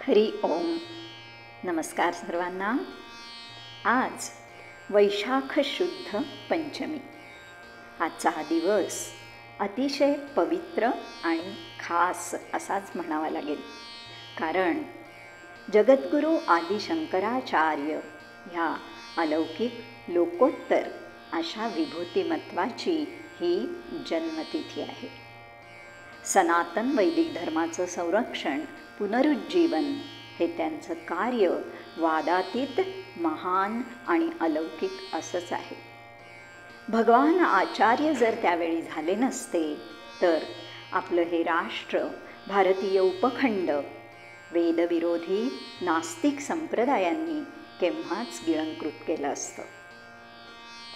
हरी ओम. नमस्कार सर्वांना. आज वैशाख शुद्ध पंचमी. आजचा हा दिवस अतिशय पवित्र आणि खास असाच म्हणावा लागेल, कारण जगद्गुरू आदि शंकराचार्य ह्या अलौकिक लोकोत्तर अशा विभूतिमत्वाची ही जन्मतिथी आहे. सनातन वैदिक धर्माचं संरक्षण, पुनरुज्जीवन हे त्यांचं कार्य वादातीत, महान आणि अलौकिक असंच आहे. भगवान आचार्य जर त्यावेळी झाले नसते तर आपलं हे राष्ट्र, भारतीय उपखंड वेदविरोधी नास्तिक संप्रदायांनी केव्हाच गिळंकृत केलं असतं.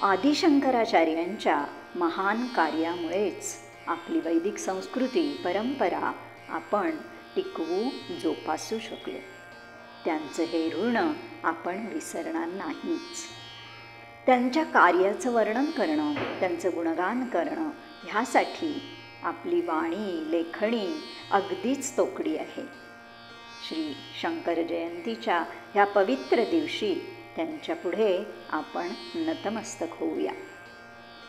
आदिशंकराचार्यांच्या महान कार्यामुळेच आपली वैदिक संस्कृती, परंपरा आपण टिकवू, जोपासू शकलो. त्यांचं हे ऋण आपण विसरणार नाहीच. त्यांच्या कार्याचं वर्णन करणं, त्यांचं गुणगान करणं ह्यासाठी आपली वाणी, लेखणी अगदीच तोकडी आहे. श्री शंकर जयंतीच्या ह्या पवित्र दिवशी त्यांच्यापुढे आपण नतमस्तक होऊया.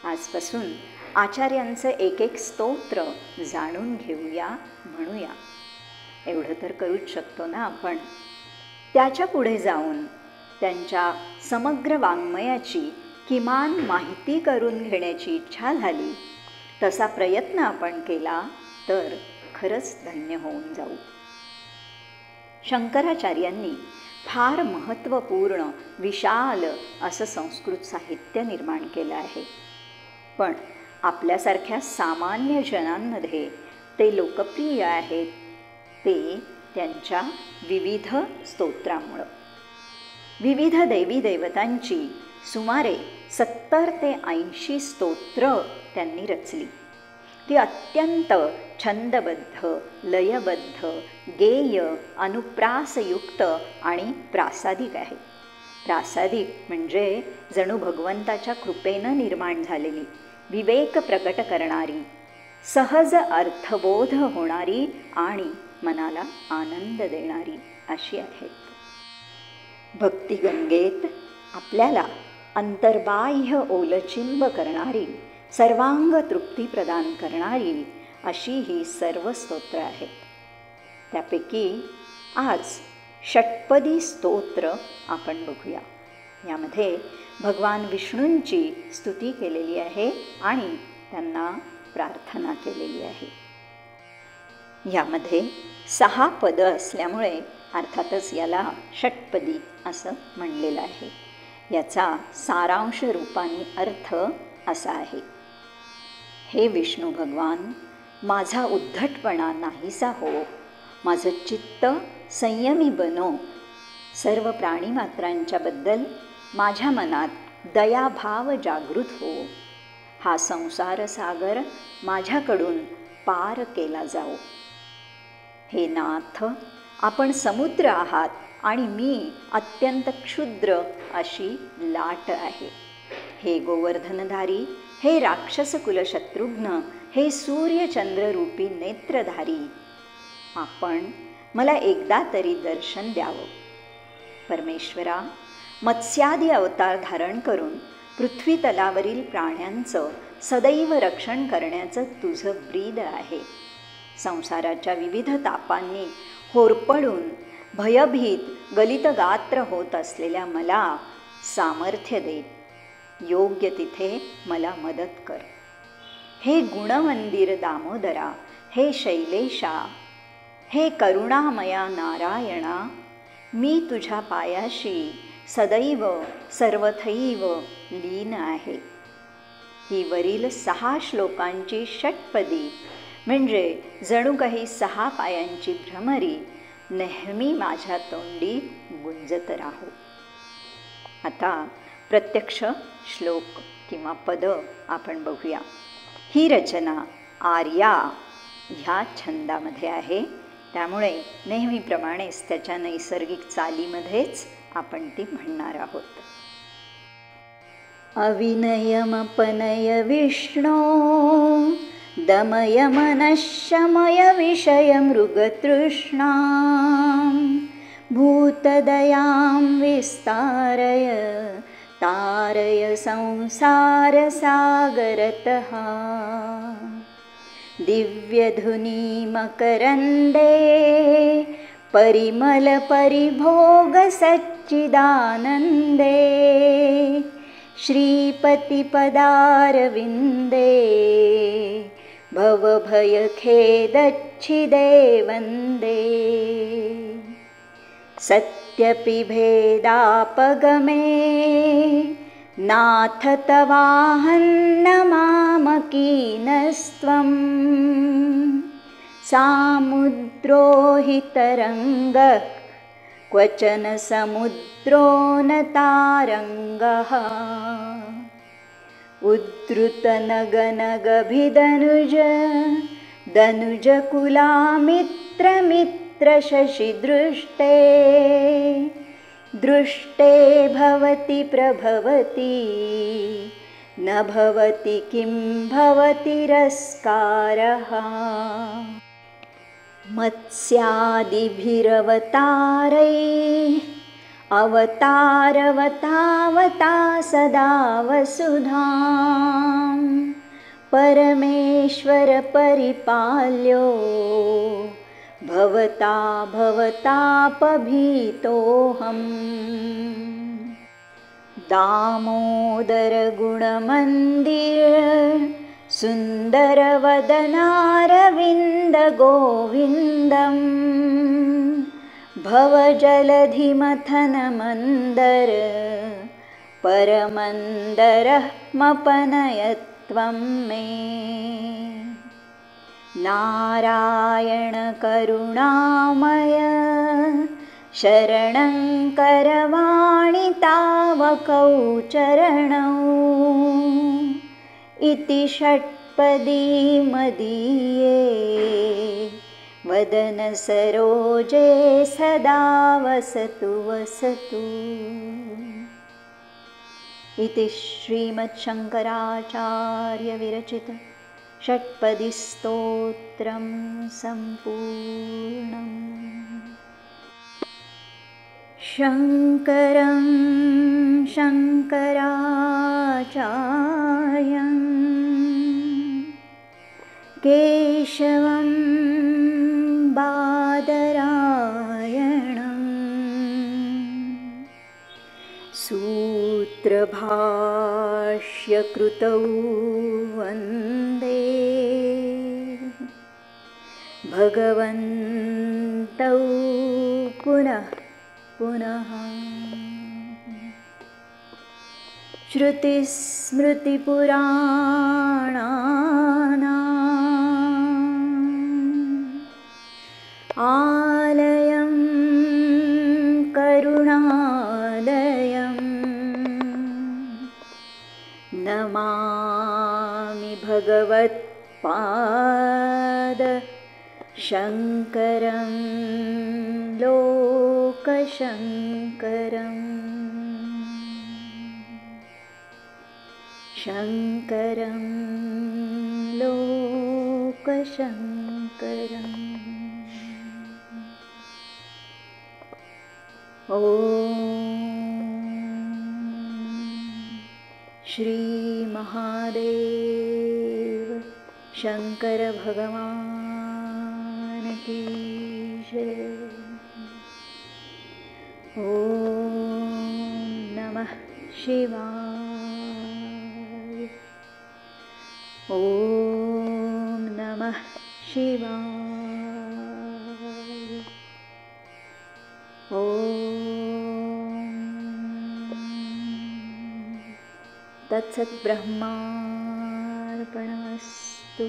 आजपासून आचार्यांचं एक एक स्तोत्र जाणून घेऊया, म्हणूया. एवढं तर करूच शकतो ना आपण. त्याच्या पुढे जाऊन त्यांच्या समग्र वाङ्मयाची किमान माहिती करून घेण्याची इच्छा झाली, तसा प्रयत्न आपण केला तर खरंच धन्य होऊन जाऊ. शंकराचार्यांनी फार महत्त्वपूर्ण, विशाल असं संस्कृत साहित्य निर्माण केलं आहे. पण आपल्यासारख्या सामान्य जनांमध्ये ते लोकप्रिय आहेत ते त्यांच्या विविध स्तोत्रामुळं. विविध देवी देवतांची सुमारे 70 ते 80 स्तोत्र त्यांनी रचली. ती अत्यंत छंदबद्ध, लयबद्ध, गेय, अनुप्रासयुक्त आणि प्रासादिक आहे. प्रासादिक म्हणजे जणू भगवंताच्या कृपेनं निर्माण झालेली, विवेक प्रकट करणारी, सहज अर्थबोध होणारी आणि मनाला आनंद देणारी अशी आहेत. भक्तिगंगेत आपल्याला अंतर्बाह्य ओलचिंब करणारी, सर्वांग तृप्ती प्रदान करणारी अशी ही सर्व स्तोत्र आहेत. त्यापैकी आज षट्पदी स्तोत्र आपण बघूया. यामध्ये भगवान विष्णूंची स्तुती केलेली आहे आणि त्यांना प्रार्थना केलेली आहे. यामध्ये 6 पदं असल्यामुळे अर्थातच याला षट्पदी असं म्हणलेलं आहे. याचा सारांश रूपाने अर्थ असा आहे: हे विष्णू भगवान, माझा उद्धटपणा नाहीसा हो, माझं चित्त संयमी बनव, सर्व प्राणीमात्रांच्या बद्दल माझ्या मनात दयाभाव जागृत हो, हा संसार सागर माझ्याकडून पार केला जाओ. हे नाथ, आपण समुद्र आहात आणि मी अत्यंत क्षुद्र अशी लाट आहे. हे गोवर्धनधारी, हे राक्षसकुल शत्रुघ्न, हे सूर्यचंद्ररूपी नेत्रधारी, आपण मला एकदा तरी दर्शन द्यावं. परमेश्वरा, मत्स्यादी अवतार धारण करून पृथ्वी तलावरील प्राण्यांचं सदैव रक्षण करण्याचं तुझं ब्रीद आहे. संसाराच्या विविध तापांनी होरपळून भयभीत, गलितगात्र होत असलेल्या मला सामर्थ्य दे. योग्य तिथे मला मदत कर. हे गुणमंदिर दामोदरा, हे शैलेशा, हे करुणामया नारायणा, मी तुझ्या पायाशी सदैव सर्वथैव लीन आहे. ही वरील 6 श्लोकांची षट्पदी म्हणजे जणू काही 6 पायांची भ्रमरी नेहमी माझ्या तोंडी गुंजत राहो. आता प्रत्यक्ष श्लोक किंवा पद आपण बघूया. ही रचना आर्या ह्या छंदामध्ये आहे, त्यामुळे नेहमीप्रमाणेच त्याच्या नैसर्गिक चालीमध्येच आपण ती म्हणणार आहोत. अविनयमपनय विष्णो दमय मनःशमय विषय मृगतृष्णां अच्युतदयां विस्तारय तारय संसारसागरतः दिव्यधुनी मकरन्दे परिमलपरिभोगसच्चिदानन्दे श्रीपतिपदारविन्दे भवभयखेदच्छिदे वन्दे सत्यपि भेदापगमे नाथ तवाहन्न मामकीनस्त्वं सामुद्रो हि तरङ्गः क्वचन समुद्रो न तारङ्गः उद्धृतनगनगभिदनुज दनुजकुलामित्रमित्रशशिदृष्टे दृष्टे भवति प्रभवति न भवति किं भवति रस्कारः मत्स्यादिभिरवतारैः अवतारवतावता सदा वसुधां परमेश्वरपरिपाल्यो भवता भवतापभीतोऽहम् दामोदरगुणमन्दिर सुन्दरवदनारविन्दगोविन्दं भवजलधिमथनमन्दर परमन्दरः मपनयत्वं मे नारायण करुणामय शरणं करवाणि तावकौ चरणौ इति षट्पदी मदीये वदनसरोजे सदा वसतु वसतु इति श्रीमच्छङ्कराचार्यविरचित षट्पदीस्तोत्रं सम्पूर्णम्। शङ्करं शङ्कराचार्यं केशवं बादरायणं सूत्रभाष्यकृतौ वन्दे भगवन्तौ पुनः पुनः श्रुतिस्मृतिपुराणानाम् आलयं करुणालयं नमामि भगवत्पाद शङ्करं लोकशङ्करम् शङ्करं लोकशङ्करम्। ॐ श्रीमहादेव शङ्कर भगवान् की जय। ॐ नमः शिवाय। ॐ नमः शिवाय। ॐ तत्सत् ब्रह्मार्पणमस्तु।